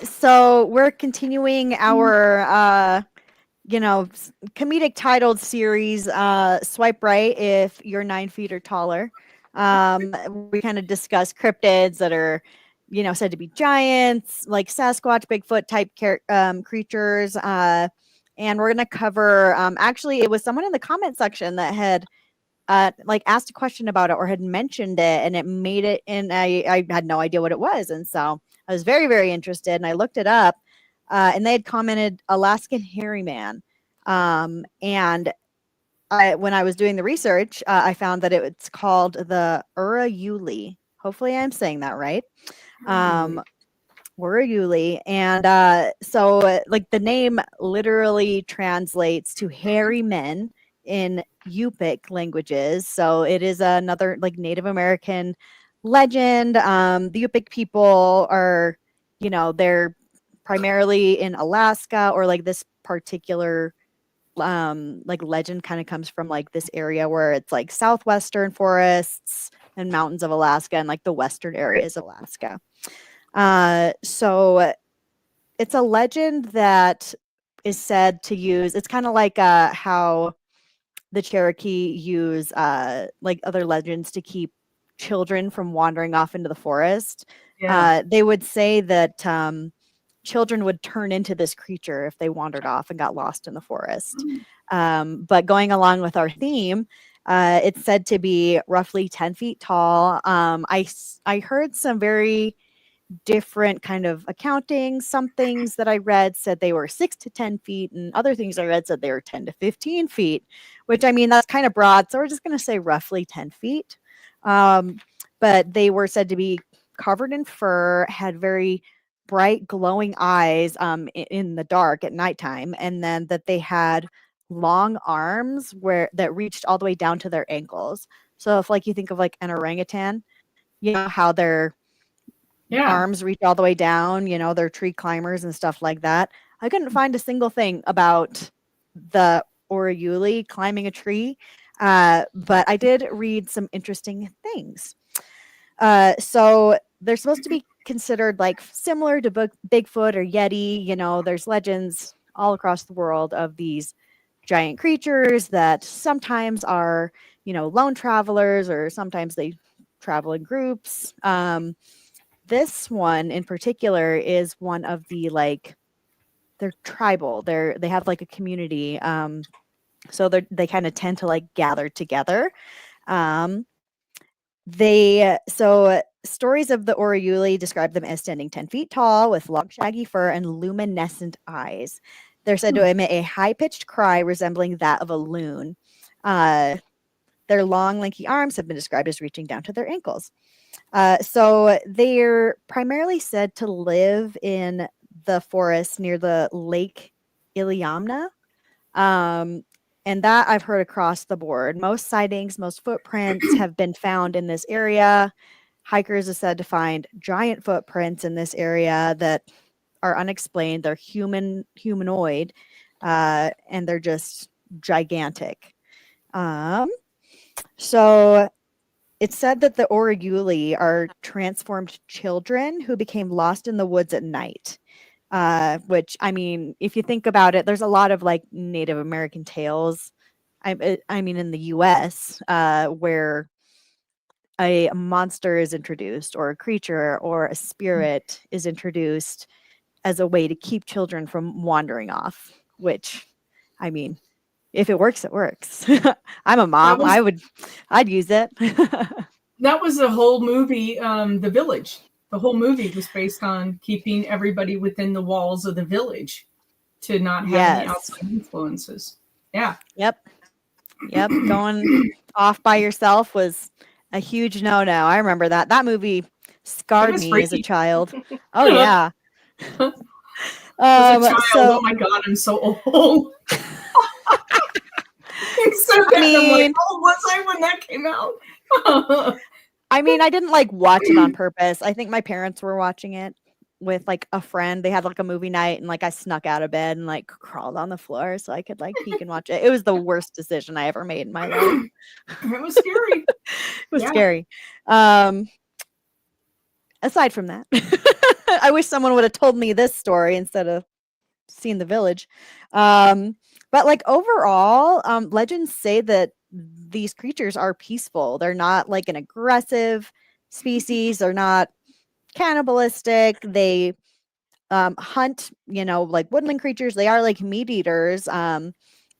So we're continuing our comedic titled series, Swipe Right if you're 9 feet or taller. Where we kind of discuss cryptids that are, said to be giants, like Sasquatch, Bigfoot type creatures. And we're going to cover, actually, it was someone in the comment section that had like asked a question about it or had mentioned it, and it made it, and I had no idea what it was. And so I was very, very interested, and I looked it up, and they had commented Alaskan hairy man. And when I was doing the research, I found that it's called the Urayuli. Hopefully I'm saying that right. Urayuli. And so like the name literally translates to hairy men in Yupik languages. So it is another like Native American legend. The Yupik people are, they're primarily in Alaska, or like this particular like legend kind of comes from like this area where it's like southwestern forests and mountains of Alaska and like the western areas of Alaska. So it's a legend that is said to use, it's kind of like how the Cherokee use like other legends to keep children from wandering off into the forest. Yeah. They would say that children would turn into this creature if they wandered off and got lost in the forest. But going along with our theme, it's said to be roughly 10 feet tall. I heard some very different kind of accounting. Some things that I read said they were 6 to 10 feet, and other things I read said they were 10 to 15 feet, which I mean, that's kind of broad. So we're just going to say roughly 10 feet. But they were said to be covered in fur, had very bright glowing eyes in the dark at nighttime, and then that they had long arms that reached all the way down to their ankles. So if like you think of like an orangutan, how their arms reach all the way down, they're tree climbers and stuff like that. I couldn't find a single thing about the Orayuli climbing a tree, but I did read some interesting things. So they're supposed to be considered like similar to Bigfoot or Yeti. There's legends all across the world of these giant creatures that sometimes are, lone travelers, or sometimes they travel in groups. This one in particular is one of the they're tribal. They have like a community. So they kind of tend to like gather together. Stories of the Orayuli describe them as standing 10 feet tall with long shaggy fur and luminescent eyes. They're said to emit a high-pitched cry resembling that of a loon. Their long, lanky arms have been described as reaching down to their ankles. So they're primarily said to live in the forest near the Lake Iliamna. And that I've heard across the board. Most sightings, most footprints have been found in this area. Hikers are said to find giant footprints in this area that are unexplained. They're humanoid, and they're just gigantic. So it's said that the Orayuli are transformed children who became lost in the woods at night. Which, I mean, if you think about it, there's a lot of like Native American tales. I mean, in the U.S., where a monster is introduced, or a creature, or a spirit is introduced as a way to keep children from wandering off. Which, I mean, if it works, it works. I'm a mom. I'd use it. That was the whole movie, The Village. The whole movie was based on keeping everybody within the walls of the village to not have any outside influences. Yeah. Yep. Going off by yourself was a huge no-no. I remember that. That movie scarred me as a child. Oh, yeah. As a child, oh my God, I'm so old. I'm like, oh, was I when that came out? I mean, I didn't like watch it on purpose. I think my parents were watching it with like a friend. They had like a movie night, and like I snuck out of bed and like crawled on the floor so I could like peek and watch it. It was the worst decision I ever made in my life. It was scary. It was scary. Aside from that, I wish someone would have told me this story instead of seen the village. But like overall, legends say that these creatures are peaceful. They're not like an aggressive species. They're not cannibalistic. They hunt, like woodland creatures. They are like meat eaters.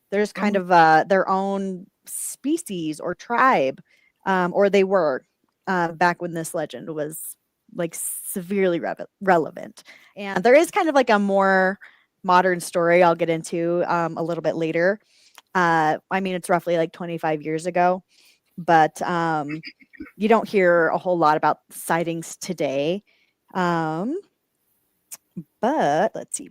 There's kind of their own species or tribe, or they were back when this legend was like severely relevant. And there is kind of like a more modern story I'll get into a little bit later. I mean, it's roughly like 25 years ago, but you don't hear a whole lot about sightings today. But let's see.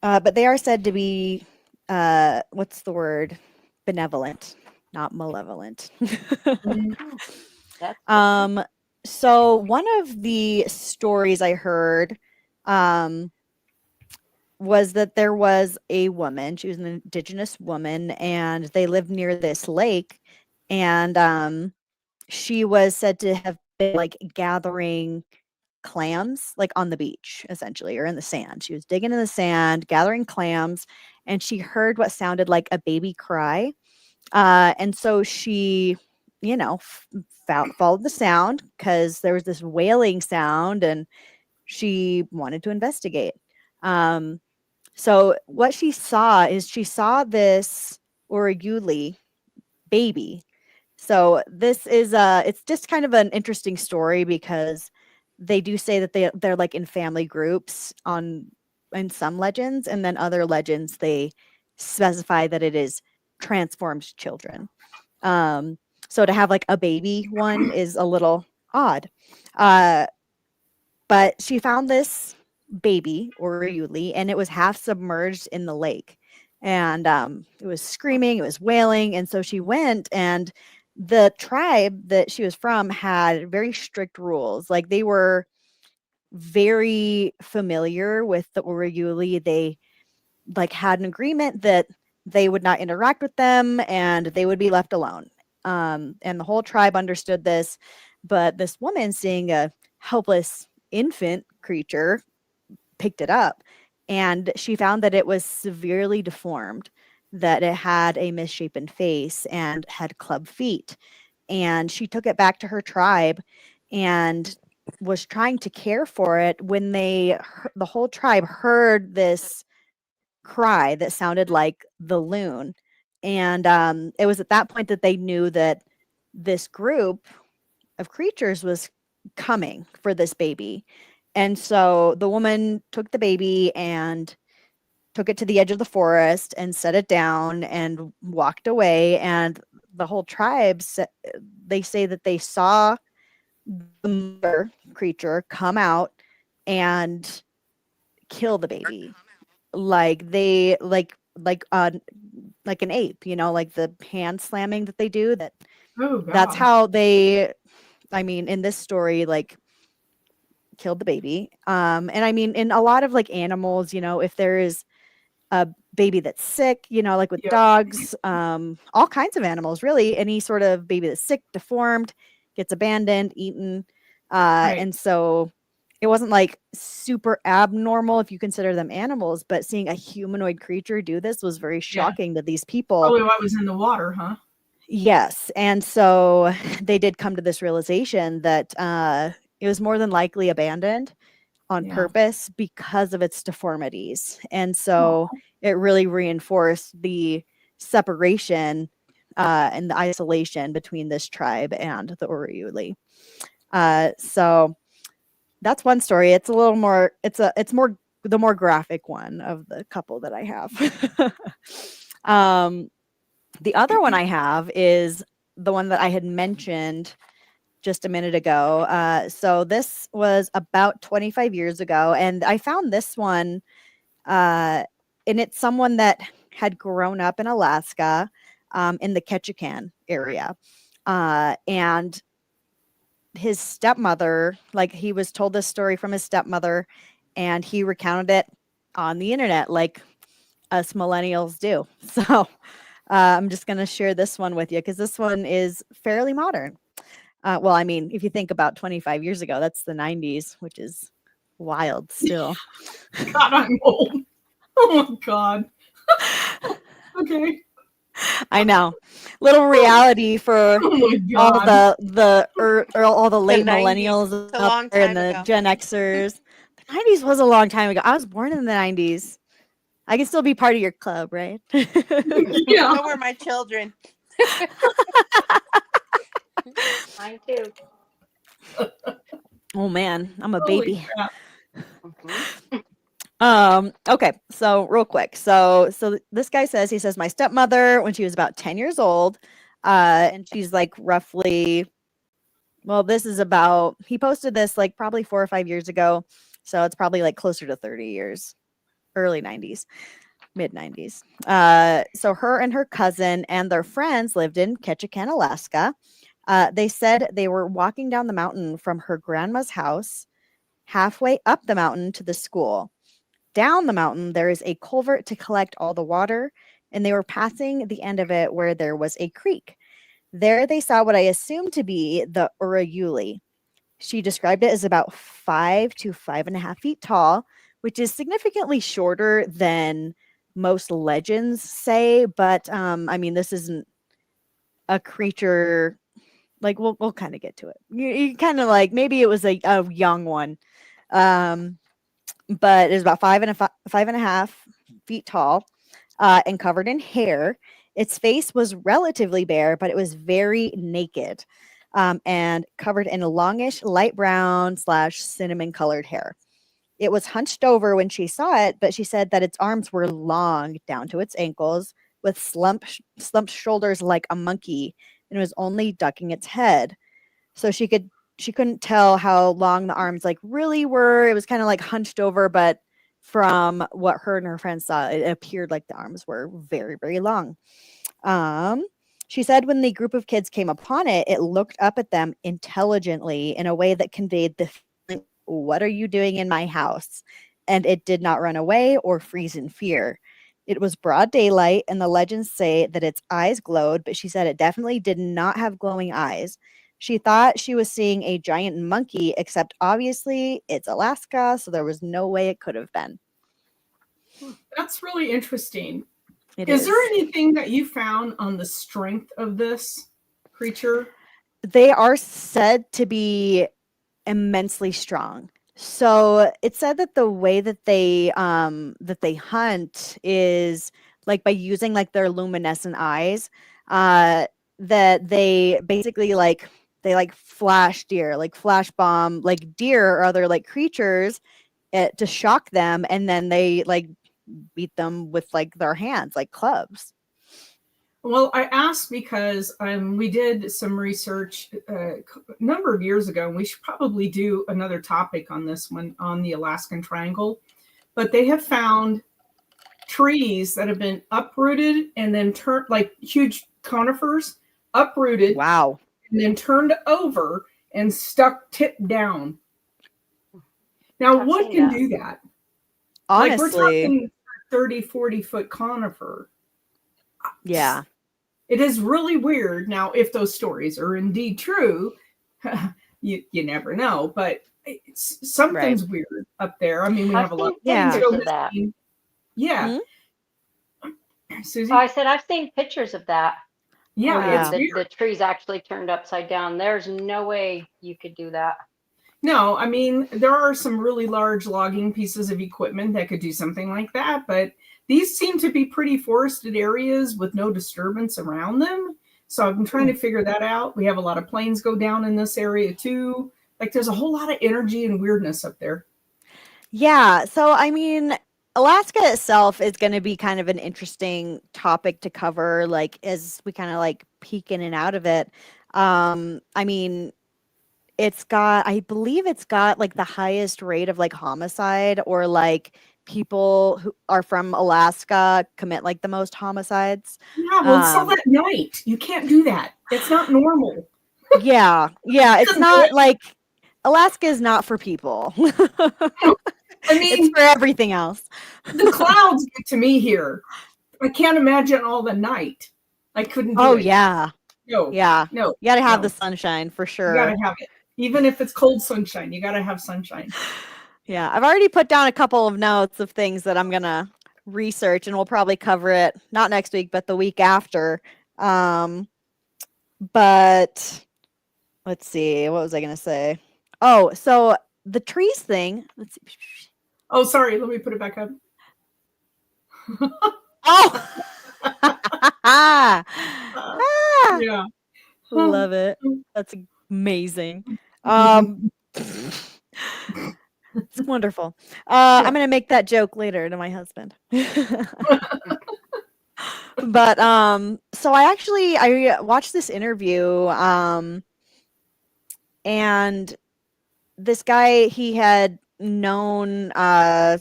But they are said to be, what's the word? Benevolent, not malevolent. So one of the stories I heard was that there was a woman. She was an indigenous woman, and they lived near this lake. And she was said to have been like gathering clams like on the beach essentially, or in the sand. She was digging in the sand gathering clams, and she heard what sounded like a baby cry, and so she followed the sound because there was this wailing sound, and she wanted to investigate. So what she saw is she saw this Orayuli baby. So this is it's just kind of an interesting story because they do say that they're like in family groups in some legends, and then other legends they specify that it is transformed children. So to have like a baby one is a little odd. But she found this baby or Yuli, and it was half submerged in the lake. And it was screaming, it was wailing. And so she went, and the tribe that she was from had very strict rules. Like they were very familiar with the Urayuli. They like had an agreement that they would not interact with them and they would be left alone. And the whole tribe understood this. But this woman, seeing a helpless infant creature, picked it up, and she found that it was severely deformed, that it had a misshapen face and had club feet. And she took it back to her tribe and was trying to care for it when the whole tribe heard this cry that sounded like the loon. And it was at that point that they knew that this group of creatures was coming for this baby. And so the woman took the baby and took it to the edge of the forest and set it down and walked away. And the whole tribe, they say that they saw the mother creature come out and kill the baby. Like they like an ape, like the hand slamming that they do. That's how they, I mean, in this story, like killed the baby. And I mean, in a lot of like animals, if there is a baby that's sick, like with dogs, all kinds of animals, really, any sort of baby that's sick, deformed, gets abandoned, eaten. And so it wasn't like super abnormal if you consider them animals, but seeing a humanoid creature do this was very shocking to these people. Probably what was in the water, huh? Yes. And so they did come to this realization that it was more than likely abandoned on purpose because of its deformities. And so it really reinforced the separation and the isolation between this tribe and the Urayuli. So that's one story. It's a little more, it's more the more graphic one of the couple that I have. The other one I have is the one that I had mentioned just a minute ago. So this was about 25 years ago, and I found this one, and it's someone that had grown up in Alaska, in the Ketchikan area, and his stepmother, like he was told this story from his stepmother, and he recounted it on the internet like us millennials do. So I'm just going to share this one with you because this one is fairly modern. Well, I mean, if you think about 25 years ago, that's the 90s, which is wild still. God, I'm old. Oh my God. Okay. I know. Little reality for Oh my all God. all the The late 90s. millennials It's a out long there and time the ago. Gen Xers. The 90s was a long time ago. I was born in the 90s. I can still be part of your club, right? Yeah. So were my children. Mine too. Oh man, I'm a Holy baby. crap. Okay, so real quick. So this guy says, he says my stepmother when she was about 10 years old, and she's like roughly, well, this is about, he posted this like probably 4 or 5 years ago. So it's probably like closer to 30 years, early 90s, mid 90s. So her and her cousin and their friends lived in Ketchikan, Alaska. They said they were walking down the mountain from her grandma's house, halfway up the mountain to the school. Down the mountain, there is a culvert to collect all the water, and they were passing the end of it where there was a creek. There they saw what I assumed to be the Urayuli. She described it as about 5 to 5.5 feet tall, which is significantly shorter than most legends say. But I mean, this isn't a creature. Like we'll kind of get to it. You kind of like maybe it was a young one. But it's about 5.5 feet tall, and covered in hair. Its face was relatively bare, but it was very naked, and covered in a longish light brown / cinnamon colored hair. It was hunched over when she saw it, but she said that its arms were long down to its ankles, with slumped shoulders like a monkey, and it was only ducking its head. So she couldn't tell how long the arms like really were. It was kind of like hunched over, but from what her and her friends saw, it appeared like the arms were very, very long. Um, she said when the group of kids came upon it, it looked up at them intelligently in a way that conveyed the feeling, what are you doing in my house? And it did not run away or freeze in fear. It was broad daylight, and the legends say that its eyes glowed, but she said it definitely did not have glowing eyes. She thought she was seeing a giant monkey, except obviously it's Alaska, so there was no way it could have been. That's really interesting. It Is is. there anything that you found on the strength of this creature? They are said to be immensely strong. So it's said that the way that they hunt is like by using like their luminescent eyes, that they basically like they like flash deer, like flash bomb like deer or other like creatures, to shock them, and then they like beat them with like their hands like clubs. Well, I asked because we did some research a number of years ago, and we should probably do another topic on this one on the Alaskan Triangle. But they have found trees that have been uprooted and then turned, like huge conifers, uprooted, Wow. and then turned over and stuck tip down. Now, what can do that? Like we're Honestly, talking 30, 40-foot conifer. yeah. It is really weird. Now, if those stories are indeed true, you never know, but something's weird up there. I mean, we have a lot of Yeah. things go of that. missing. Yeah. Susie? Oh, I said I've seen pictures of that. Yeah, Yeah. it's weird. The trees actually turned upside down. There's no way you could do that. No, I mean, there are some really large logging pieces of equipment that could do something like that, but these seem to be pretty forested areas with no disturbance around them. So I've been trying to figure that out. We have a lot of planes go down in this area too. Like there's a whole lot of energy and weirdness up there. Yeah. So, I mean, Alaska itself is going to be kind of an interesting topic to cover, like as we kind of like peek in and out of it. I mean, I believe it's got like the highest rate of like homicide, or like people who are from Alaska commit like the most homicides. Yeah, well, it's all at night. You can't do that. It's not normal. Yeah. It's not like Alaska is not for people. I mean, it's for everything else. The clouds get to me here. I can't imagine all the night. I couldn't do it. Yeah. No, Yeah. no, You got to have no. the sunshine for You sure. gotta have it. Even if it's cold sunshine, you gotta have sunshine. Yeah. I've already put down a couple of notes of things that I'm going to research, and we'll probably cover it not next week, but the week after. But let's see. What was I going to say? Oh, so the trees thing. Let's see. Oh, sorry. Let me put it back up. Oh! Ah! Yeah. Love it. That's amazing. It's wonderful. I'm gonna make that joke later to my husband. But so I watched this interview, and this guy, he had known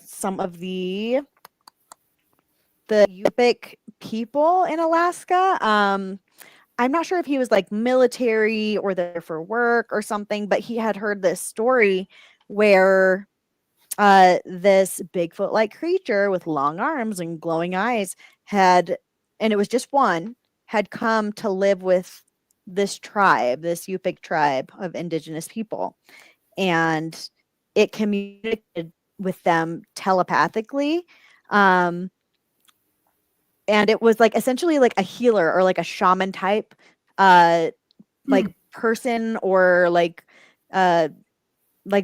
some of the Yupik people in Alaska. I'm not sure if he was like military or there for work or something, but he had heard this story where this Bigfoot-like creature with long arms and glowing eyes and it was just one, had come to live with this tribe, this Yupik tribe of indigenous people. And it communicated with them telepathically. Um, and it was like essentially like a healer or like a shaman type like person or like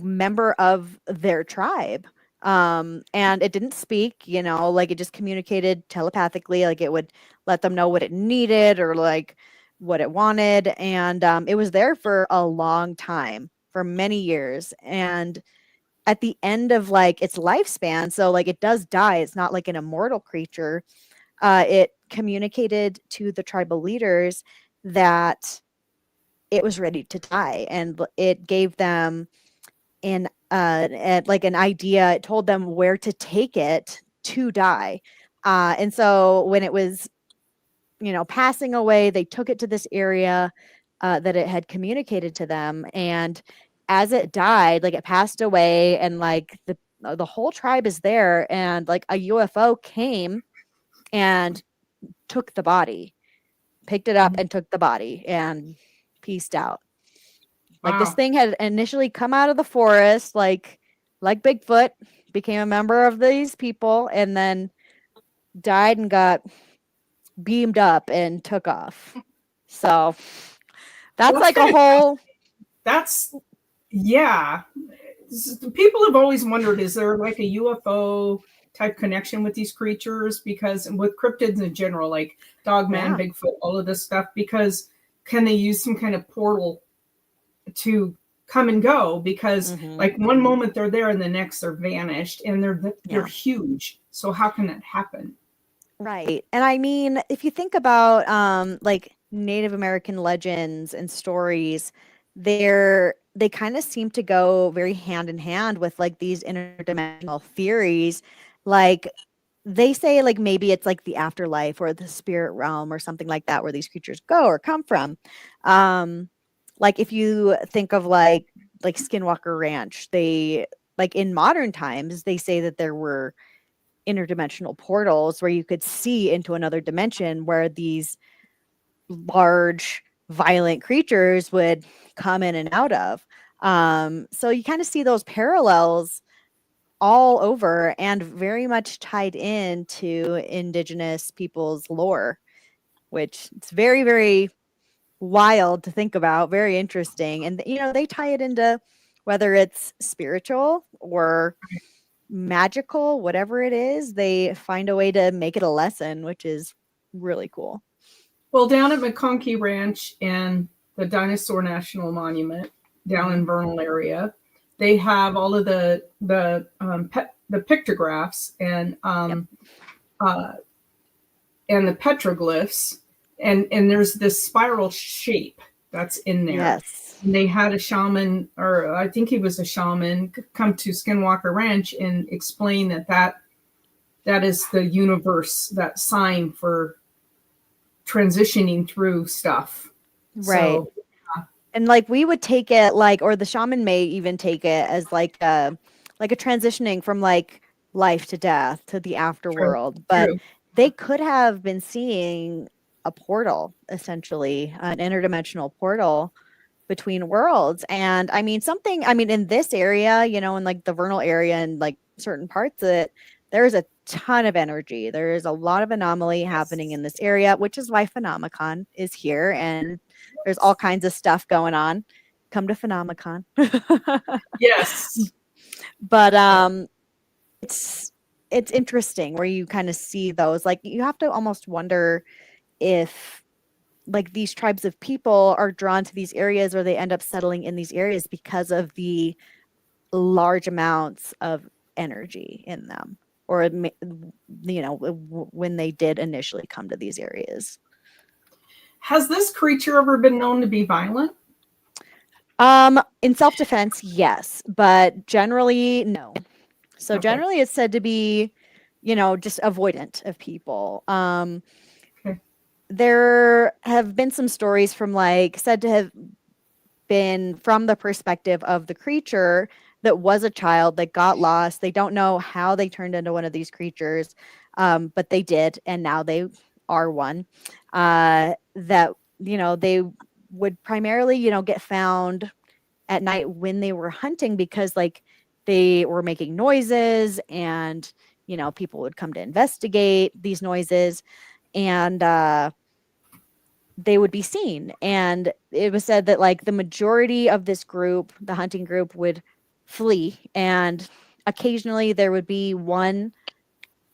member of their tribe. And it didn't speak, like it just communicated telepathically, like it would let them know what it needed or like what it wanted. And it was there for a long time, for many years. And at the end of like its lifespan, so like it does die, it's not like an immortal creature. It communicated to the tribal leaders that it was ready to die, and it gave them like an idea. It told them where to take it to die. And so when it was, passing away, they took it to this area that it had communicated to them. And as it died, like it passed away, and like the whole tribe is there, and like a UFO came and took the body, picked it up and took the body and pieced out. Like this Wow. thing had initially come out of the forest, like Bigfoot, became a member of these people, and then died and got beamed up and took off. So that's Well, like a whole. Yeah. People have always wondered, is there like a UFO type connection with these creatures? Because with cryptids in general, like Dogman, Yeah. Bigfoot, all of this stuff, because can they use some kind of portal to come and go? Because like one moment they're there and the next they're vanished, and they're huge. So how can that happen? Right. And I mean, if you think about like Native American legends and stories, they kind of seem to go very hand in hand with like these interdimensional theories. Like they say like maybe it's like the afterlife or the spirit realm or something like that where these creatures go or come from. Like if you think of like Skinwalker Ranch, they like in modern times they say that there were interdimensional portals where you could see into another dimension where these large violent creatures would come in and out of. So you kind of see those parallels all over and very much tied into indigenous people's lore, which it's very, very wild to think about, very interesting. And, they tie it into whether it's spiritual or magical, whatever it is, they find a way to make it a lesson, which is really cool. Well, down at McConkey Ranch and the Dinosaur National Monument down in Vernal area, they have all of the pictographs and the petroglyphs, and there's this spiral shape that's in there. Yes. And they had a shaman, or I think he was a shaman, come to Skinwalker Ranch and explain that is the universe, that sign for transitioning through stuff. Right. So, and like we would take it like, or the shaman may even take it as like a transitioning from like life to death to the afterworld. But true. they could have been seeing a portal, essentially, an interdimensional portal between worlds. And I mean, in this area, you know, in like the vernal area and like certain parts of it, there's a ton of energy. There is a lot of anomaly happening in this area, which is why Phenomicon is here. And there's all kinds of stuff going on. Come to Phenomicon. Yes. But it's interesting where you kind of see those. Like, you have to almost wonder if like these tribes of people are drawn to these areas, or they end up settling in these areas because of the large amounts of energy in them, or you know, when they did initially come to these areas. Has this creature ever been known to be violent? In self-defense, yes, but generally no. So Okay. generally it's said to be, you know, just avoidant of people. Okay. There have been some stories from like said to have been from the perspective of the creature that was a child that got lost. They don't know how they turned into one of these creatures, but they did, and now they are one. That, you know, they would primarily, you know, get found at night when they were hunting, because like they were making noises, and you know, people would come to investigate these noises, and they would be seen. And it was said that like the majority of this group, the hunting group, would flee, and occasionally there would be one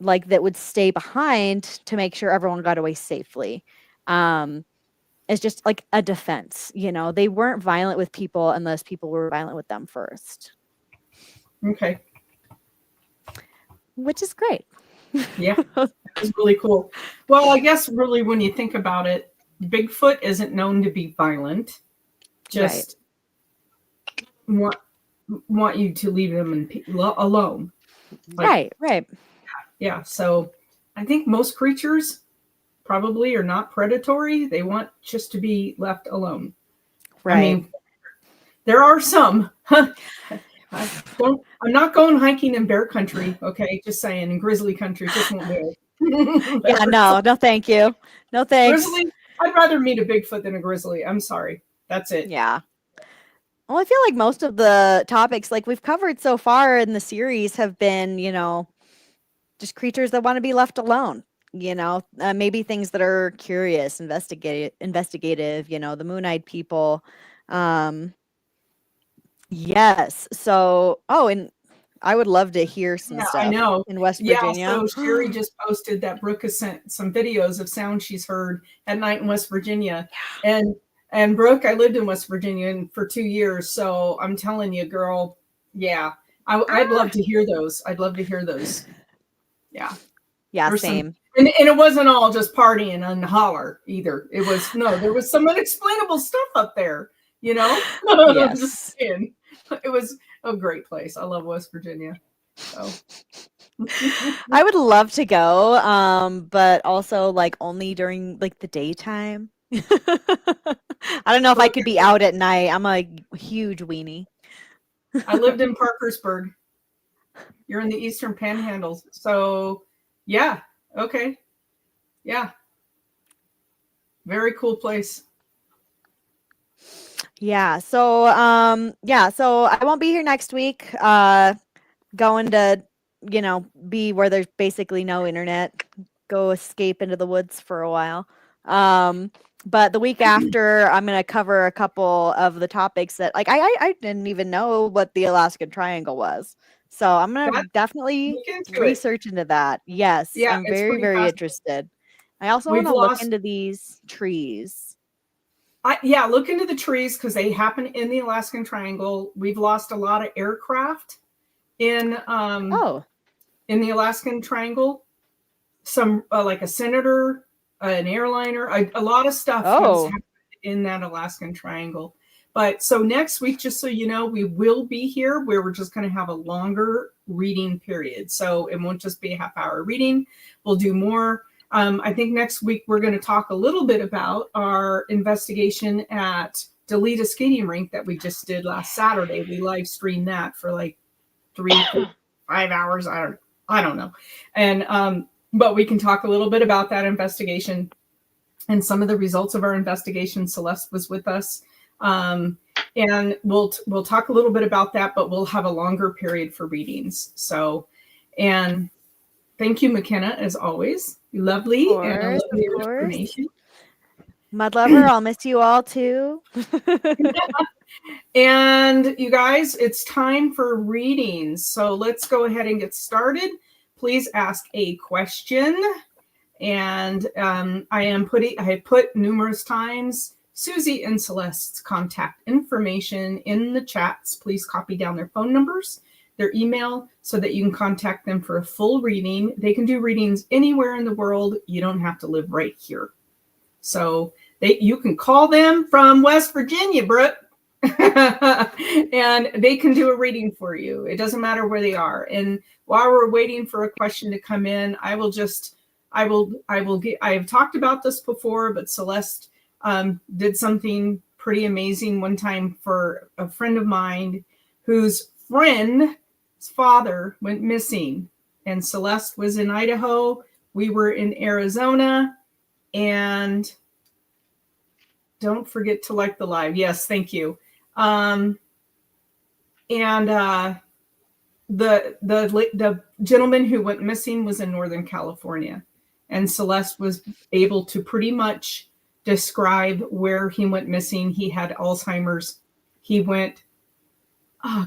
like that would stay behind to make sure everyone got away safely. It's just like a defense, you know. They weren't violent with people unless people were violent with them first. Okay. Which is great. Yeah, that was really cool. Well, I guess really when you think about it, Bigfoot isn't known to be violent. Just want you to leave them alone. Like, Right. Yeah. So I think most creatures probably are not predatory. They want just to be left alone. Right. I mean, there are some. I'm not going hiking in bear country. Okay, just saying. In grizzly country, just won't do it. Yeah, no, thank you. No thanks. Grizzly, I'd rather meet a Bigfoot than a grizzly. I'm sorry. That's it. Yeah. Well, I feel like most of the topics like we've covered so far in the series have been, you know, just creatures that want to be left alone. You know, maybe things that are curious, investigative. You know, the moon-eyed people. Yes. So, and I would love to hear some Yeah, stuff I know. in West Yeah, Virginia. so Sherry just posted that Brooke has sent some videos of sound she's heard at night in West Virginia. And Brooke, I lived in West Virginia for 2 years, so I'm telling you, girl, yeah, I'd love to hear those. I'd love to hear those. Yeah. Yeah, There's same. and it wasn't all just partying and holler either. It was there was some unexplainable stuff up there, you know? Yes. Just saying. It was a great place. I love West Virginia. So I would love to go, but also like only during like the daytime. I don't know if I could be out at night. I'm a huge weenie. I lived in Parkersburg. You're in the Eastern Panhandle. So yeah. Okay. Yeah. Very cool place. Yeah. So so I won't be here next week. Going to, you know, be where there's basically no internet. Go escape into the woods for a while. But the week after, I'm going to cover a couple of the topics that like I didn't even know what the Alaskan Triangle was. So I'm going to definitely research into that. Yes, yeah, I'm very, very interested. I also want to look into these trees. Look into the trees because they happen in the Alaskan Triangle. We've lost a lot of aircraft in the Alaskan Triangle. Some like a senator, an airliner, a lot of stuff has happened in that Alaskan Triangle. But so next week, just so you know, we will be here where we're just going to have a longer reading period. So it won't just be a half-hour reading. We'll do more. I think next week we're going to talk a little bit about our investigation at Delita Skating Rink that we just did last Saturday. We live streamed that for like 3-5 hours. I don't know. And but we can talk a little bit about that investigation. and some of the results of our investigation. Celeste was with us. And we'll talk a little bit about that, but we'll have a longer period for readings. So, and thank you, McKenna, as always. Lovely, and I love your information. Mud lover, I'll miss you all too. And you guys, it's time for readings. So let's go ahead and get started. Please ask a question. And I have put numerous times Susie and Celeste's contact information in the chats. Please copy down their phone numbers, their email, so that you can contact them for a full reading. They can do readings anywhere in the world. You don't have to live right here. So you can call them from West Virginia, Brooke, and they can do a reading for you. It doesn't matter where they are. And while we're waiting for a question to come in, I have talked about this before, but Celeste did something pretty amazing one time for a friend of mine whose friend's father went missing. And Celeste was in Idaho. We were in Arizona. And don't forget to like the live. Yes, thank you. The gentleman who went missing was in Northern California. And Celeste was able to pretty much describe where he went missing. He had Alzheimer's. He went,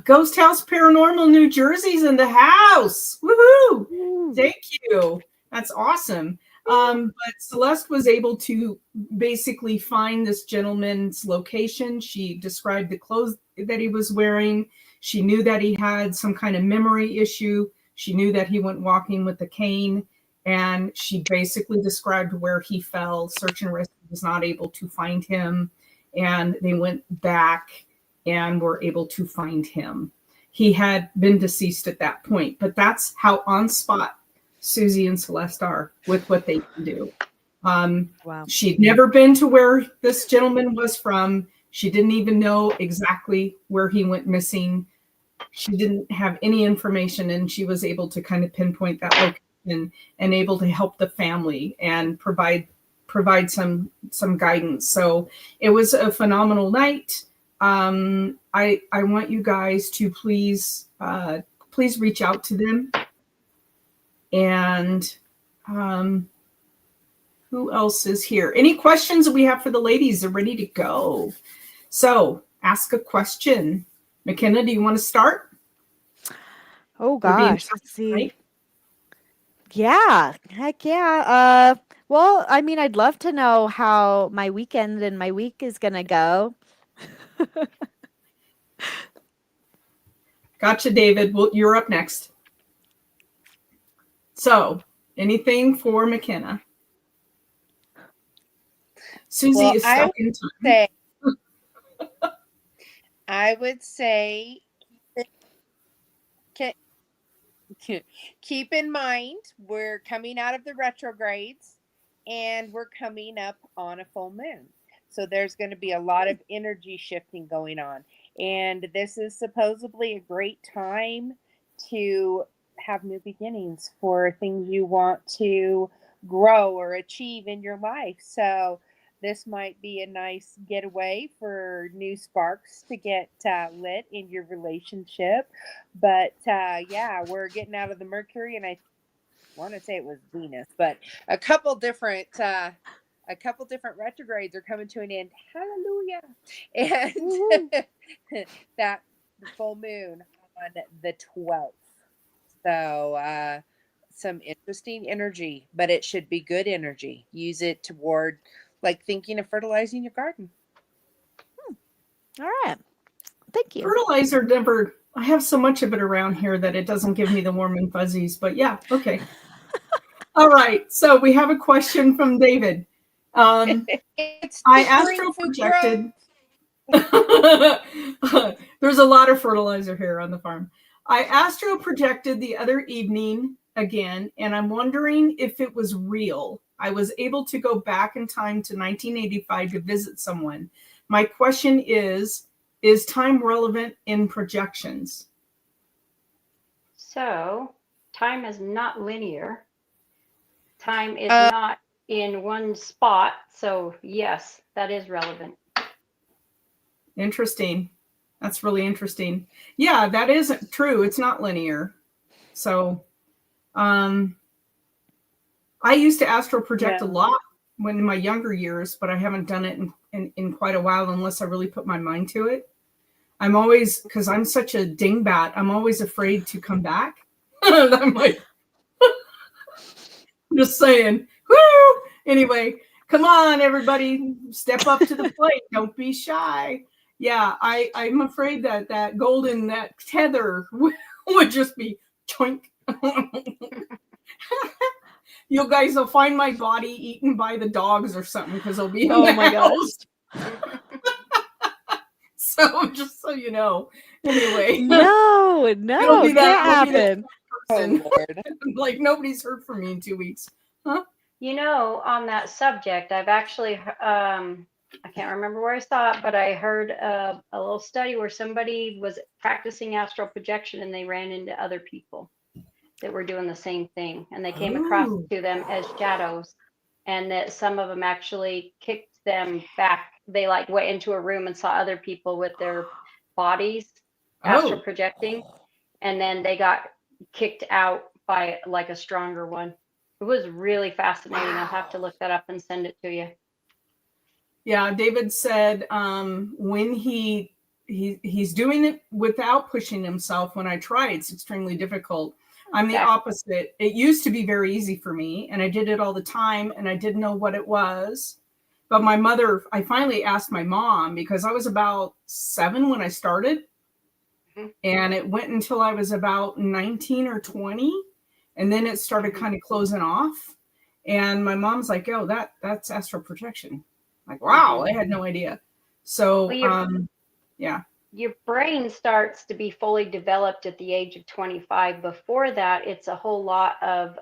Ghost House Paranormal New Jersey's in the house. Woohoo! Thank you. That's awesome. But Celeste was able to basically find this gentleman's location. She described the clothes that he was wearing. She knew that he had some kind of memory issue. She knew that he went walking with a cane. And she basically described where he fell. Search and rescue was not able to find him. And they went back and were able to find him. He had been deceased at that point. But that's how on spot Susie and Celeste are with what they can do. Wow. She'd never been to where this gentleman was from. She didn't even know exactly where he went missing. She didn't have any information, and she was able to kind of pinpoint that location and able to help the family and provide some guidance. So it was a phenomenal night. I want you guys to please reach out to them. And who else is here? Any questions that we have for the ladies? They're ready to go. So ask a question. McKenna, do you want to start? Oh gosh, let's see. Right? Yeah, heck yeah. Well, I mean, I'd love to know how my weekend and my week is gonna go. Gotcha, David. Well, you're up next. So, anything for McKenna? Susie is stuck in time. I would say keep in mind we're coming out of the retrogrades and we're coming up on a full moon. So there's going to be a lot of energy shifting going on. And this is supposedly a great time to have new beginnings for things you want to grow or achieve in your life. So this might be a nice getaway for new sparks to get lit in your relationship. But yeah, we're getting out of the Mercury, and I want to say it was Venus, but a couple different retrogrades are coming to an end. Hallelujah. And that the full moon on the 12th. So some interesting energy, but it should be good energy. Use it toward like thinking of fertilizing your garden. All right. Thank you. Fertilizer never, I have so much of it around here that it doesn't give me the warm and fuzzies, but yeah, okay. All right. So we have a question from David. I astral projected. There's a lot of fertilizer here on the farm. I astral projected the other evening again, and I'm wondering if it was real. I was able to go back in time to 1985 to visit someone. My question is time relevant in projections? So time is not linear. Time is not in one spot. So yes, that is relevant. Interesting. That's really interesting. Yeah, that isn't true. It's not linear. So, I used to astral project a lot when in my younger years, but I haven't done it in quite a while unless I really put my mind to it. I'm always, because I'm such a dingbat, I'm always afraid to come back. I'm like, just saying, woo! Anyway, come on, everybody, step up to the plate. Don't be shy. Yeah, I'm afraid that that tether would just be choink. You guys will find my body eaten by the dogs or something because I'll be in the house. So just so you know. Anyway. No, it can't happen. Oh, Lord. Like nobody's heard from me in 2 weeks. Huh? You know, on that subject, I've actually, I can't remember where I saw it, but I heard a little study where somebody was practicing astral projection and they ran into other people that were doing the same thing. And they came across to them as shadows, and that some of them actually kicked them back. They like went into a room and saw other people with their bodies astral projecting, and then they got kicked out by like a stronger one. It was really fascinating. I'll have to look that up and send it to you. Yeah, David said when he's doing it without pushing himself. When I try, it's extremely difficult. I'm the opposite. It used to be very easy for me, and I did it all the time, and I didn't know what it was. But my mother, I finally asked my mom because I was about 7 when I started, and it went until I was about 19 or 20, and then it started kind of closing off. And my mom's like, "Oh, that's astral projection." Like, wow, I had no idea. So, yeah. Your brain starts to be fully developed at the age of 25. Before that, it's a whole lot of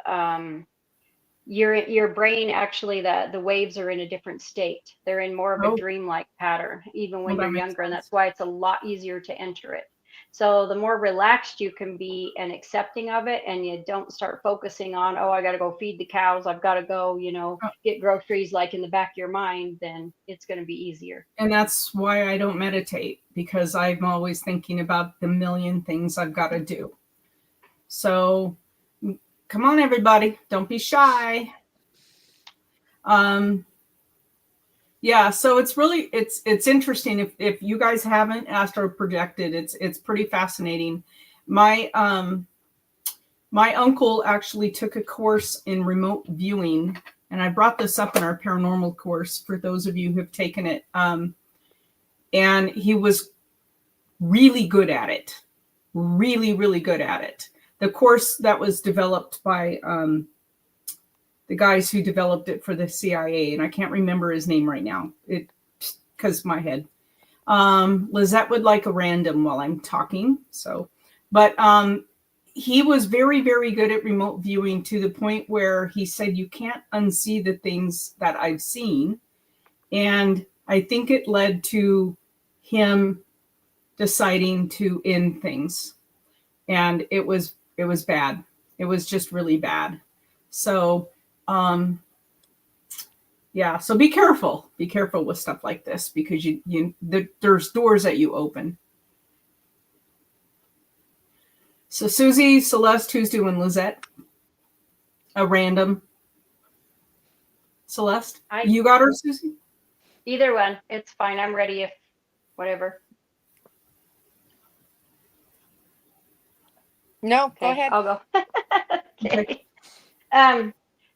your brain actually, the waves are in a different state. They're in more of a dreamlike pattern, even when you're younger, and that's why it's a lot easier to enter it. So the more relaxed you can be and accepting of it, and you don't start focusing on, oh, I got to go feed the cows, I've got to go, get groceries, like in the back of your mind, then it's going to be easier. And that's why I don't meditate, because I'm always thinking about the million things I've got to do. So come on, everybody, don't be shy. Yeah, so it's really it's interesting. If you guys haven't astral projected, it's pretty fascinating. My uncle actually took a course in remote viewing, and I brought this up in our paranormal course for those of you who have taken it. And he was really good at it. Really, really good at it. The course that was developed by the guys who developed it for the CIA, and I can't remember his name right now, because my head. Lizette would like a random while I'm talking. So, but he was very, very good at remote viewing, to the point where he said, you can't unsee the things that I've seen. And I think it led to him deciding to end things. And it was bad. It was just really bad. So, yeah, so be careful with stuff like this, because there's doors that you open. So Susie, Celeste, who's doing Lizette? A random. Celeste? You got her, Susie? Either one. It's fine. I'm ready if whatever. No, go ahead. I'll go. Okay.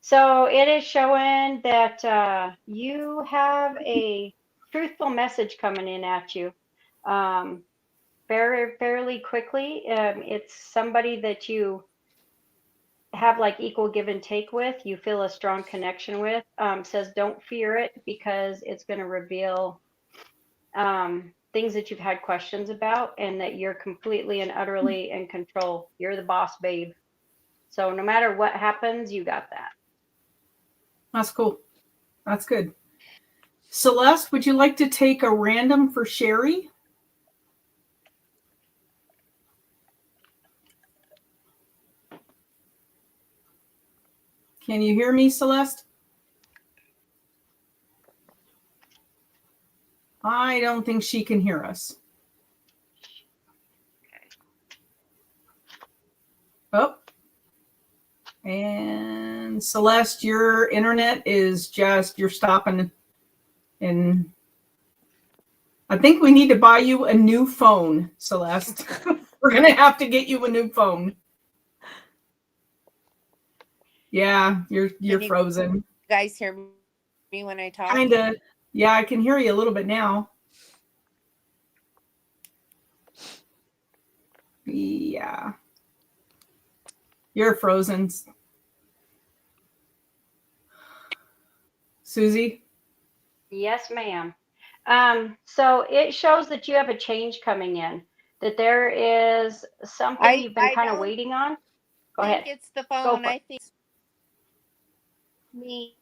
So it is showing that you have a truthful message coming in at you fairly quickly. It's somebody that you have like equal give and take with, you feel a strong connection with. Says don't fear it, because it's going to reveal things that you've had questions about, and that you're completely and utterly in control. You're the boss, babe. So no matter what happens, you got that. That's cool. That's good. Celeste, would you like to take a random for Sherry? Can you hear me, Celeste? I don't think she can hear us. Oh. And Celeste, your internet is just, you're stopping. And I think we need to buy you a new phone, Celeste. We're going to have to get you a new phone. Yeah, you're frozen. You guys hear me when I talk? Kind of. Yeah, I can hear you a little bit now. Yeah. You're frozen. Susie? Yes, ma'am. So it shows that you have a change coming in, that there is something you've been kind of waiting on. Go ahead. I think it's the phone. Go for I it. think me.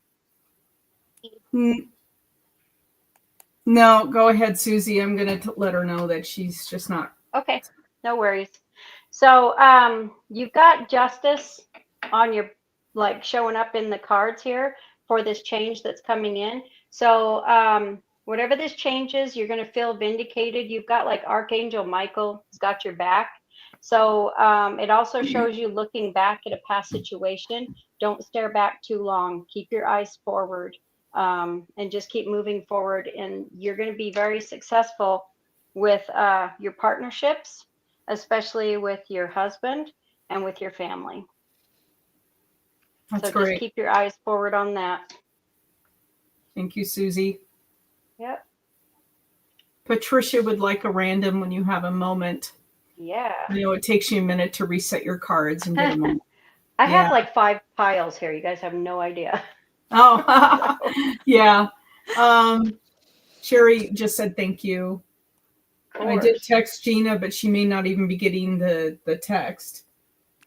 No, go ahead, Susie. I'm going to let her know that she's just not. Okay, no worries. So you've got justice on your, like, showing up in the cards here for this change that's coming in. So whatever this change is, you're going to feel vindicated. You've got like Archangel Michael has got your back. So it also shows you looking back at a past situation. Don't stare back too long. Keep your eyes forward and just keep moving forward. And you're going to be very successful with your partnerships, especially with your husband and with your family. That's so great. Just keep your eyes forward on that. Thank you, Susie. Yep. Patricia would like a random when you have a moment. Yeah. I know it takes you a minute to reset your cards and get a moment. I have like 5 piles here. You guys have no idea. Oh, yeah. Sherry just said thank you. I did text Gina, but she may not even be getting the text.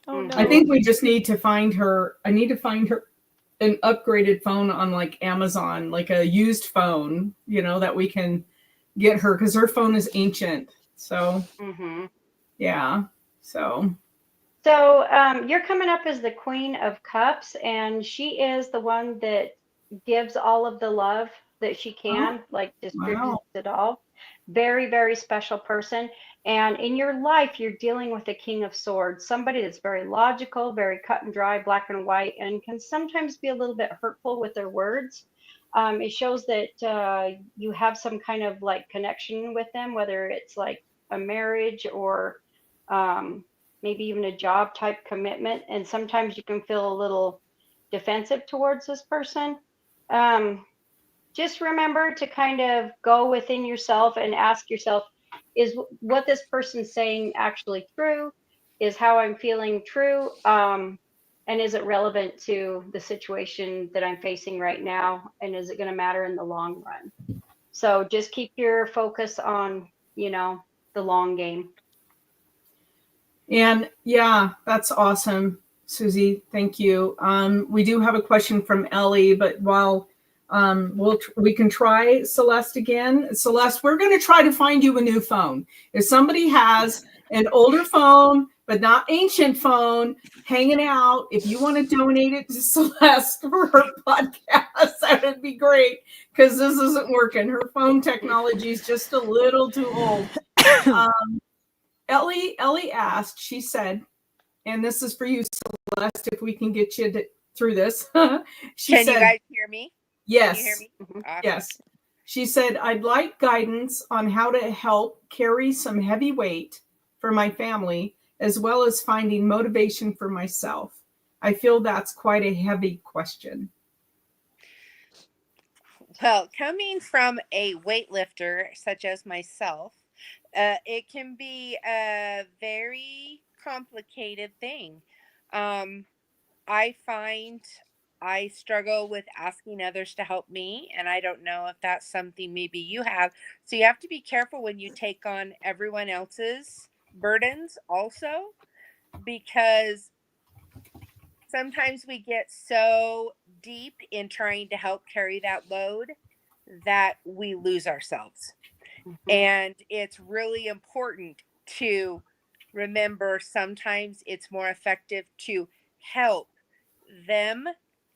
Oh, no. I think we just need to find her. I need to find her an upgraded phone on like Amazon, like a used phone, that we can get her, because her phone is ancient. So, yeah. So you're coming up as the Queen of Cups, and she is the one that gives all of the love that she can, like distributes it all. Very, very special person. And in your life, you're dealing with a King of Swords, somebody that's very logical, very cut and dry, black and white, and can sometimes be a little bit hurtful with their words. It shows that you have some kind of like connection with them, whether it's like a marriage or maybe even a job type commitment. And sometimes you can feel a little defensive towards this person. Just remember to kind of go within yourself and ask yourself, is what this person's saying actually true? Is how I'm feeling true? And is it relevant to the situation that I'm facing right now? And is it going to matter in the long run? So just keep your focus on, the long game. And yeah, that's awesome, Susie. Thank you. We do have a question from Ellie, but while we can try Celeste again. Celeste, we're going to try to find you a new phone. If somebody has an older phone, but not ancient phone, hanging out, if you want to donate it to Celeste for her podcast, that would be great, because this isn't working. Her phone technology is just a little too old. Ellie asked, she said, and this is for you, Celeste, if we can get you through this. She Can said, you guys hear me? Yes. Can you hear me? Awesome. Yes. She said, I'd like guidance on how to help carry some heavy weight for my family, as well as finding motivation for myself. I feel that's quite a heavy question. Well, coming from a weightlifter such as myself, it can be a very complicated thing. I find I struggle with asking others to help me, and I don't know if that's something maybe you have. So you have to be careful when you take on everyone else's burdens also, because sometimes we get so deep in trying to help carry that load that we lose ourselves. And it's really important to remember sometimes it's more effective to help them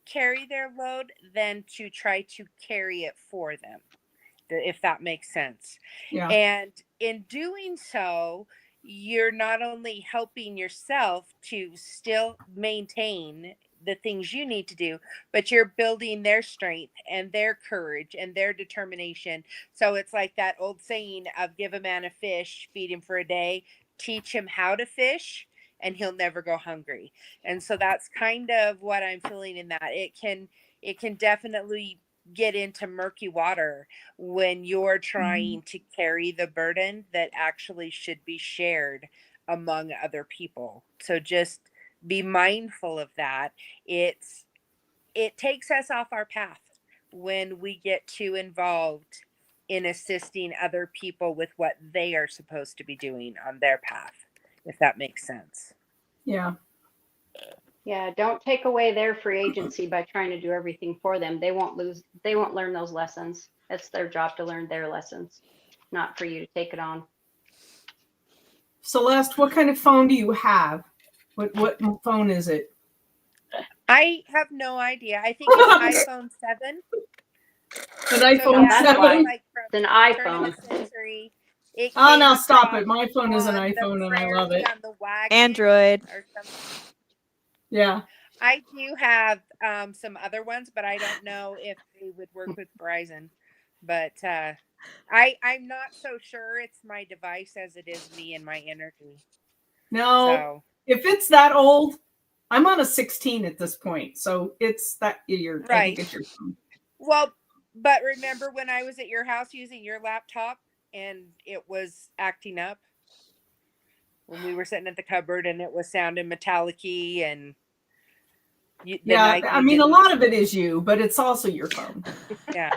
carry their load than to try to carry it for them. if that makes sense. Yeah. And in doing so, you're not only helping yourself to still maintain the things you need to do, but you're building their strength and their courage and their determination. So it's like that old saying of give a man a fish, feed him for a day, teach him how to fish, and he'll never go hungry. And so that's kind of what I'm feeling in that. It can definitely get into murky water when you're trying to carry the burden that actually should be shared among other people. So just be mindful of that. It takes us off our path when we get too involved in assisting other people with what they are supposed to be doing on their path, if that makes sense. Yeah. Yeah, don't take away their free agency by trying to do everything for them. They won't learn those lessons. It's their job to learn their lessons, not for you to take it on. Celeste, what kind of phone do you have? What phone is it? I have no idea. I think it's iPhone 7. An iPhone that's 7? why. Like from It's an turn of iPhone. the century. It Oh, came now stop across it. My phone is an on the iPhone and I love prairie it. on the wagon Android. or something. Yeah. I do have some other ones, but I don't know if they would work with Verizon. But I'm not so sure it's my device as it is me and my energy. No, So if it's that old, I'm on a 16 at this point. So it's that I right. think it's your phone. Well, but remember when I was at your house using your laptop and it was acting up when we were sitting at the cupboard and it was sounding metallic-y and Yeah, I mean, a lot of it is you, but it's also your phone. Yeah.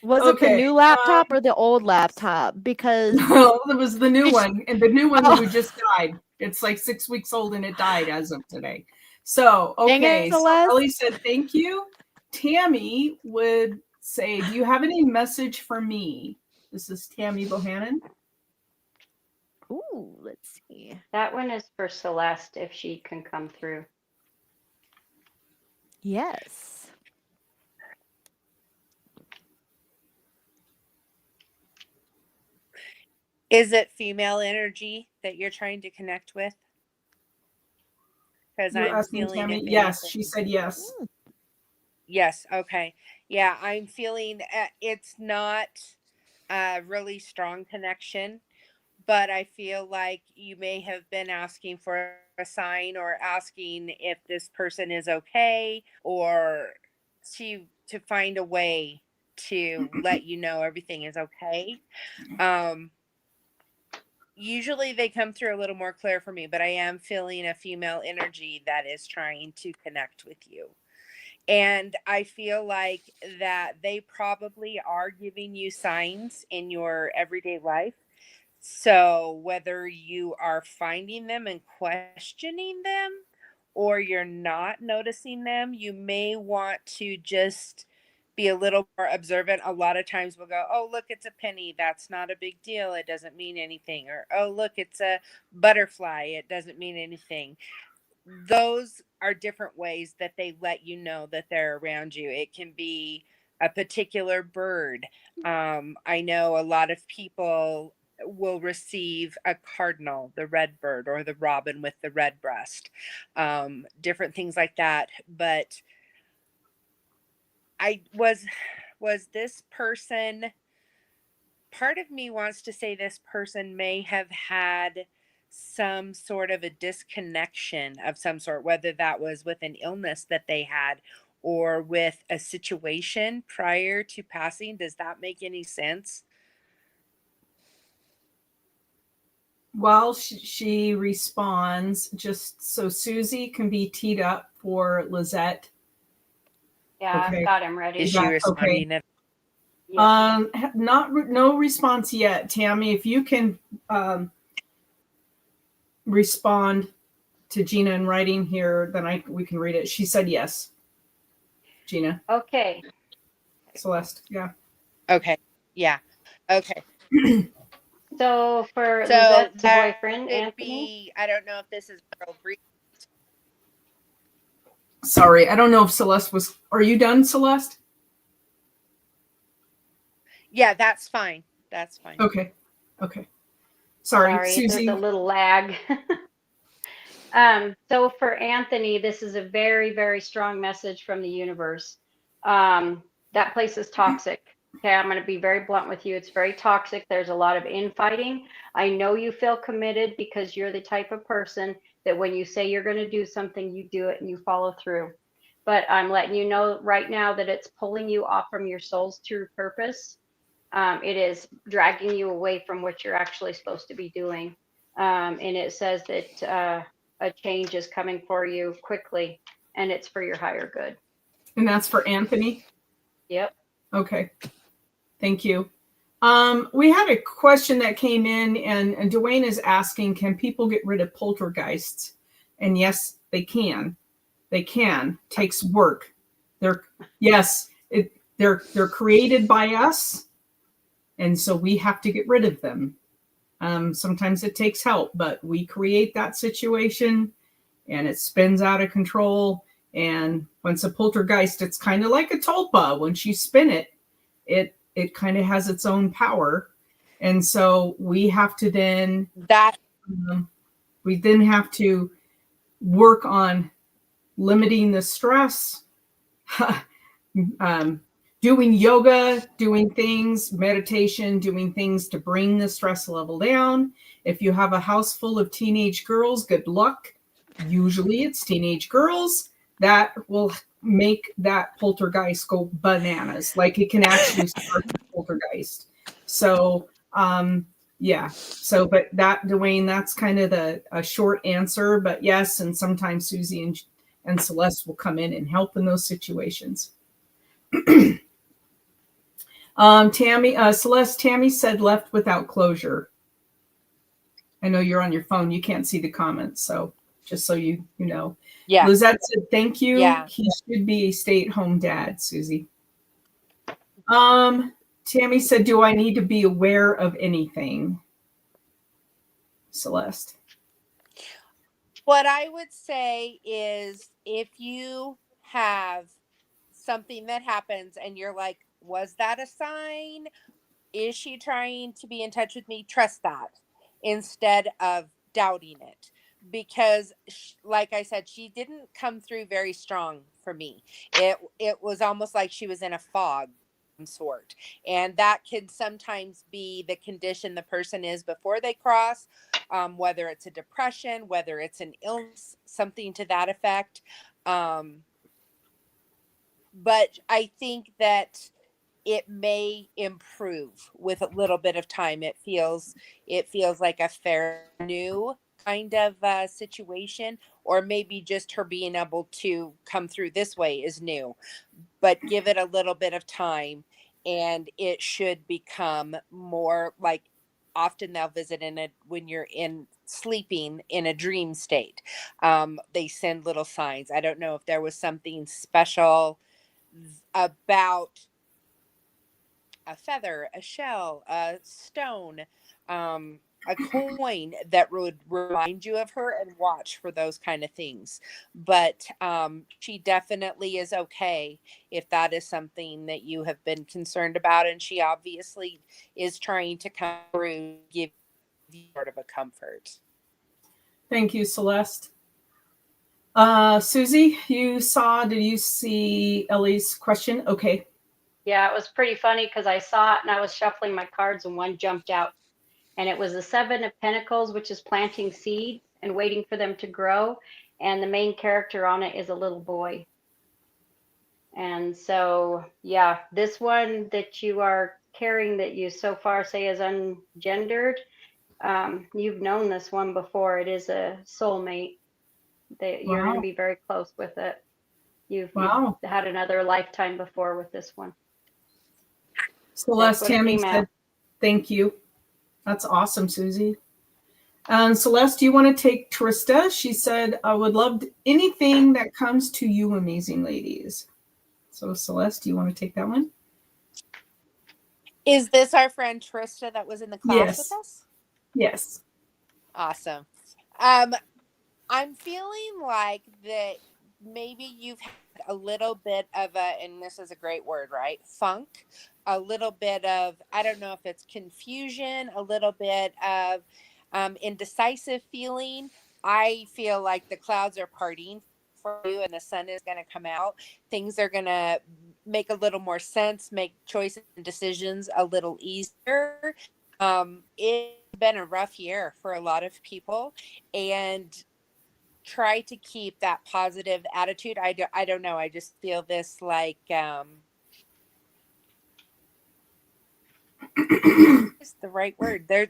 Was it the Okay, new laptop or the old laptop? Because No, it was the new one, and the new one Oh. who just died. It's like 6 weeks old, and it died as of today. So, Dang it, okay, so Celeste. Ellie said thank you. Tammy would say, do you have any message for me? This is Tammy Bohannon. Ooh, let's see. That one is for Celeste if she can come through. Yes. Is it female energy that you're trying to connect with? Because You're I'm asking feeling Tammy? if Yes, anything. she said yes. Yes. Okay. Yeah, I'm feeling it's not a really strong connection, but I feel like you may have been asking for a sign or asking if this person is okay or to find a way to let you know everything is okay. Usually they come through a little more clear for me, but I am feeling a female energy that is trying to connect with you. And I feel like that they probably are giving you signs in your everyday life. So whether you are finding them and questioning them or you're not noticing them, you may want to just be a little more observant. A lot of times we'll go, oh, look, it's a penny. That's not a big deal. It doesn't mean anything. Or, oh, look, it's a butterfly. It doesn't mean anything. Those are different ways that they let you know that they're around you. It can be a particular bird. I know a lot of people will receive a cardinal, the red bird, or the robin with the red breast, different things like that. But I was this person, part of me wants to say this person may have had some sort of a disconnection of some sort, whether that was with an illness that they had or with a situation prior to passing. Does that make any sense? Well, she responds just so Susie can be teed up for Lizette. Yeah, Okay. I've got him ready. Is she Okay. responding? Yes. No response yet, Tammy. If you can respond to Gina in writing here, then we can read it. She said yes. Gina. Okay. Celeste. Yeah. Okay. Yeah. Okay. So for So Lizette's that boyfriend, could Anthony. be, I don't know if this is real brief. Sorry, I don't know if Celeste was. Are you done, Celeste? Yeah, that's fine. That's fine. Okay. Okay. Sorry, there's Susie. a little lag. So for Anthony, this is a very, very strong message from the universe. That place is toxic. Okay, I'm going to be very blunt with you. It's very toxic. There's a lot of infighting. I know you feel committed because you're the type of person that when you say you're going to do something, you do it and you follow through. But I'm letting you know right now that it's pulling you off from your soul's true purpose. It is dragging you away from what you're actually supposed to be doing. And it says that a change is coming for you quickly, and it's for your higher good. And that's for Anthony? Yep. Okay. Thank you. We had a question that came in, and Dwayne is asking, can people get rid of poltergeists? And yes, they can. They can. Takes work. They're created by us, and so we have to get rid of them. Sometimes it takes help, but we create that situation, and it spins out of control. And once a poltergeist, it's kind of like a tulpa. Once you spin it, it kind of has its own power. And so we have to then have to work on limiting the stress, doing yoga, doing things, meditation, doing things to bring the stress level down. If you have a house full of teenage girls, good luck. Usually it's teenage girls that will make that poltergeist go bananas. Like it can actually start the poltergeist. So, yeah. So, but that, Dwayne, that's kind of a short answer. But yes, and sometimes Susie and Celeste will come in and help in those situations. Tammy said left without closure. I know you're on your phone. You can't see the comments. So just so you know. Yeah. Lizette said, thank you. Yeah. He should be a stay-at-home dad, Susie. Tammy said, do I need to be aware of anything? Celeste. What I would say is if you have something that happens and you're like, was that a sign? Is she trying to be in touch with me? Trust that instead of doubting it. Because like I said, she didn't come through very strong for me. It was almost like she was in a fog of some sort. And that can sometimes be the condition the person is before they cross, whether it's a depression, whether it's an illness, something to that effect. But I think that it may improve with a little bit of time. It feels like a fair new kind of situation, or maybe just her being able to come through this way is new. But give it a little bit of time, and it should become more like. Often they'll visit when you're in sleeping in a dream state. They send little signs. I don't know if there was something special about a feather, a shell, a stone, a coin that would remind you of her, and watch for those kind of things. But she definitely is okay if that is something that you have been concerned about. And she obviously is trying to come through, give you sort of a comfort. Thank you, Celeste. Susie, did you see Ellie's question? Okay. Yeah, it was pretty funny because I saw it and I was shuffling my cards and one jumped out. And it was the Seven of Pentacles, which is planting seeds and waiting for them to grow. And the main character on it is a little boy. And so, yeah, this one that you are carrying that you so far say is ungendered, you've known this one before. It is a soulmate. You're going to be very close with it. You've had another lifetime before with this one. Celeste, Tammy said, thank you. That's awesome, Susie. And Celeste, do you want to take Trista? She said, I would love anything that comes to you, amazing ladies. So Celeste, do you want to take that one? Is this our friend Trista that was in the class with us? Yes. Awesome. I'm feeling like that maybe you've had a little bit of a, and this is a great word, right? Funk, a little bit of, I don't know if it's confusion, a little bit of indecisive feeling. I feel like the clouds are parting for you and the sun is going to come out. Things are going to make a little more sense, make choices and decisions a little easier. It's been a rough year for a lot of people, and try to keep that positive attitude. I don't know. I just feel this like, it's the right word. They're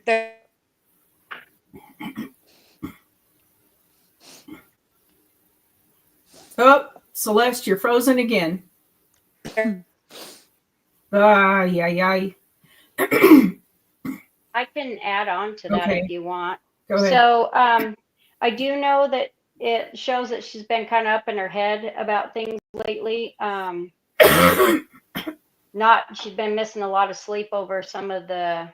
Oh, Celeste, you're frozen again. Yeah. I can add on to that Okay. if you want. Go ahead. So I do know that it shows that she's been kind of up in her head about things lately. She's been missing a lot of sleep over some of the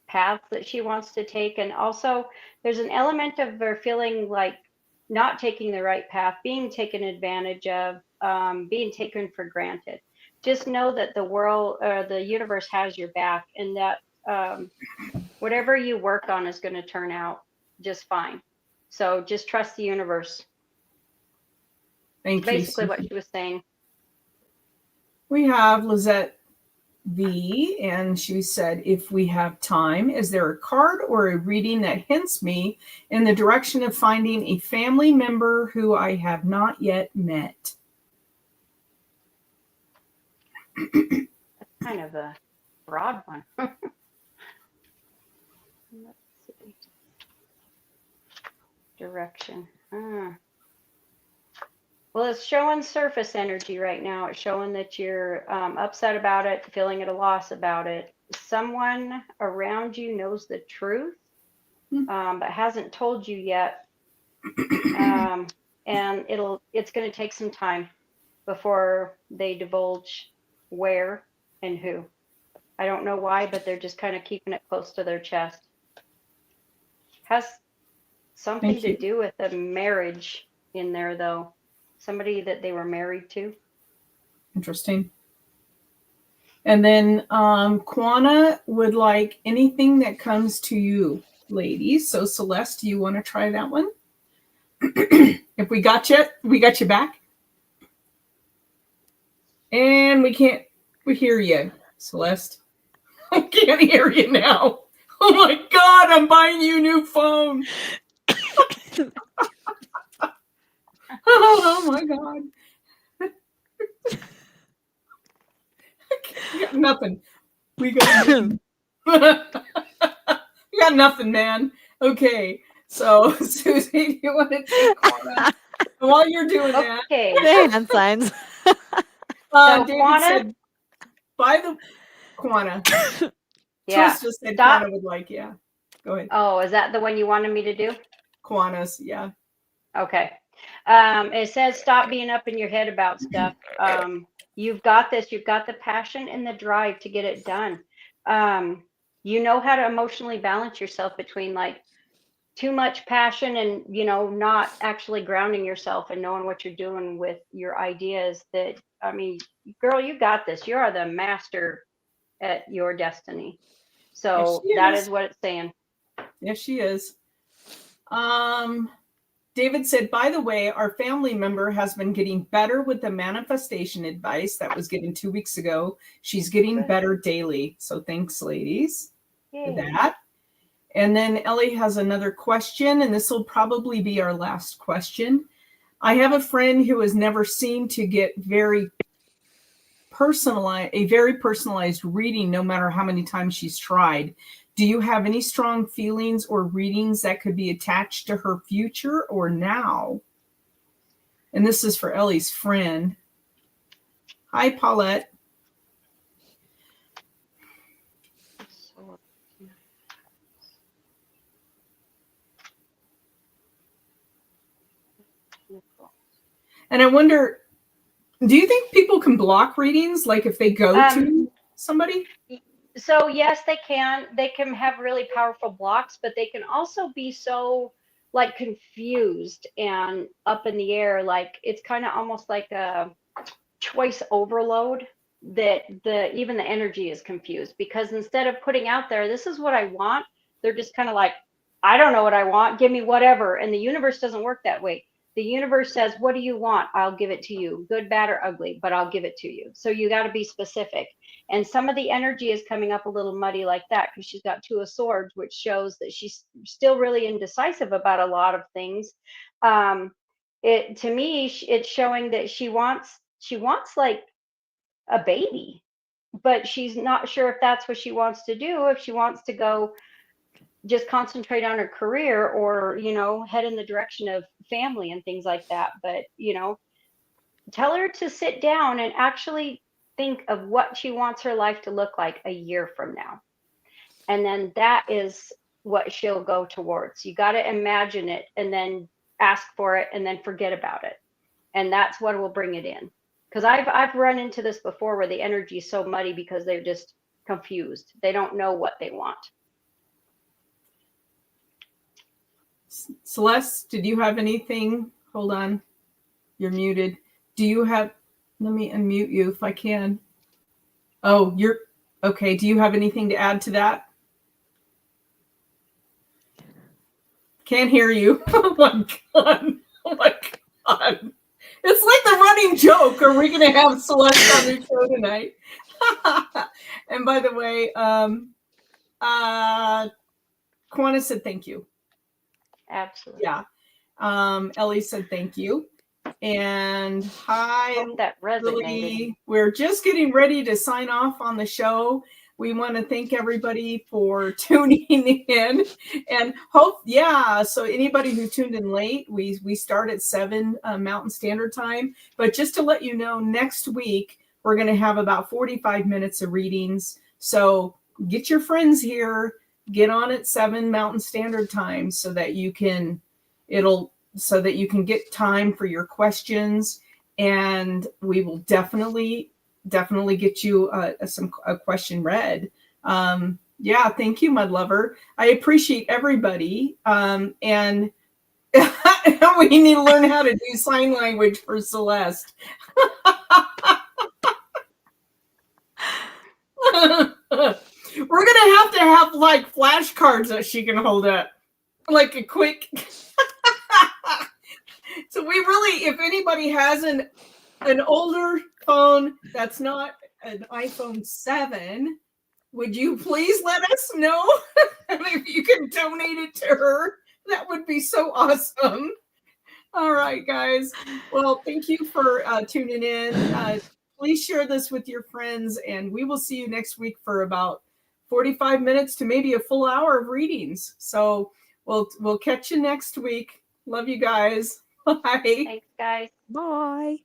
paths that she wants to take. And also there's an element of her feeling like not taking the right path, being taken advantage of, being taken for granted. Just know that the world or the universe has your back, and that whatever you work on is going to turn out just fine. So just trust the universe. Thank Basically you. what she was saying. We have Lizette V, and she said, if we have time, is there a card or a reading that hints me in the direction of finding a family member who I have not yet met? That's kind of a broad one. Let's see. Direction. Well, it's showing surface energy right now. It's showing that you're upset about it, feeling at a loss about it. Someone around you knows the truth, but hasn't told you yet. And it's going to take some time before they divulge where and who. I don't know why, but they're just kind of keeping it close to their chest. Has something to do with a marriage in there, though. Somebody that they were married to. Interesting. And then Quana would like anything that comes to you, ladies. So Celeste, do you want to try that one? If we got you back. And we hear you, Celeste. I can't hear you now. Oh my God, I'm buying you a new phone. Oh my God. We got nothing. We got nothing, man. Okay. So, Susie, do you want to take Quana? While you're doing that. Okay. Hand signs. So David Quana, said, buy the Quana. yeah. Tris just said Stop. Quana would like, yeah. Go ahead. Oh, is that the one you wanted me to do? Quanas, yeah. Okay. It says stop being up in your head about stuff. You've got this. You've got the passion and the drive to get it done. You know how to emotionally balance yourself between like too much passion and, you know, not actually grounding yourself and knowing what you're doing with your ideas. That, I mean, girl, you got this. You are the master at your destiny. So Yes, that is what it's saying. Yes, she is. David said, by the way, our family member has been getting better with the manifestation advice that was given 2 weeks ago. She's getting better daily. So thanks, ladies, for that. And then Ellie has another question, and this will probably be our last question. I have a friend who has never seemed to get a very personalized reading, no matter how many times she's tried. Do you have any strong feelings or readings that could be attached to her future or now? And this is for Ellie's friend. Hi, Paulette. And I wonder, do you think people can block readings, like if they go to somebody? So yes, they can. They can have really powerful blocks, but they can also be so like confused and up in the air. Like it's kind of almost like a choice overload, that even the energy is confused, because instead of putting out there, this is what I want, they're just kind of like, I don't know what I want, give me whatever. And the universe doesn't work that way. The universe says, what do you want? I'll give it to you, good, bad, or ugly, but I'll give it to you. So you got to be specific. And some of the energy is coming up a little muddy like that, because she's got 2 of Swords, which shows that she's still really indecisive about a lot of things. It, to me, it's showing that she wants like a baby, but she's not sure if that's what she wants to do, if she wants to go just concentrate on her career, or head in the direction of family and things like that. But tell her to sit down and actually think of what she wants her life to look like a year from now, and then that is what she'll go towards. You got to imagine it and then ask for it and then forget about it, and that's what will bring it in. Because I've run into this before, where the energy is so muddy because they're just confused. They don't know what they want. Celeste, did you have anything? Hold on. You're muted. Do you have, let me unmute you if I can. Oh, you're okay. Do you have anything to add to that? Can't hear you. Oh my God. Oh my God. It's like the running joke. Are we going to have Celeste on the show tonight? And by the way, Kwana said thank you. Absolutely. Yeah. Ellie said thank you. And hi, Hope that resonated. Lily. We're just getting ready to sign off on the show. We want to thank everybody for tuning in, and so anybody who tuned in late, we start at 7 Mountain Standard Time. But just to let you know, next week we're going to have about 45 minutes of readings. So get your friends here, get on at 7 Mountain Standard Time so that you can get time for your questions, and we will definitely get you a question read. Thank you, Mud Lover. I appreciate everybody. And we need to learn how to do sign language for Celeste. We're gonna have like flashcards that she can hold up, like a quick. So we really, if anybody has an older phone that's not an iPhone 7, would you please let us know? If you can donate it to her, that would be so awesome. All right, guys. Well, thank you for tuning in. Please share this with your friends, and we will see you next week for about 45 minutes to maybe a full hour of readings. So we'll catch you next week. Love you guys. Bye. Thanks, guys. Bye.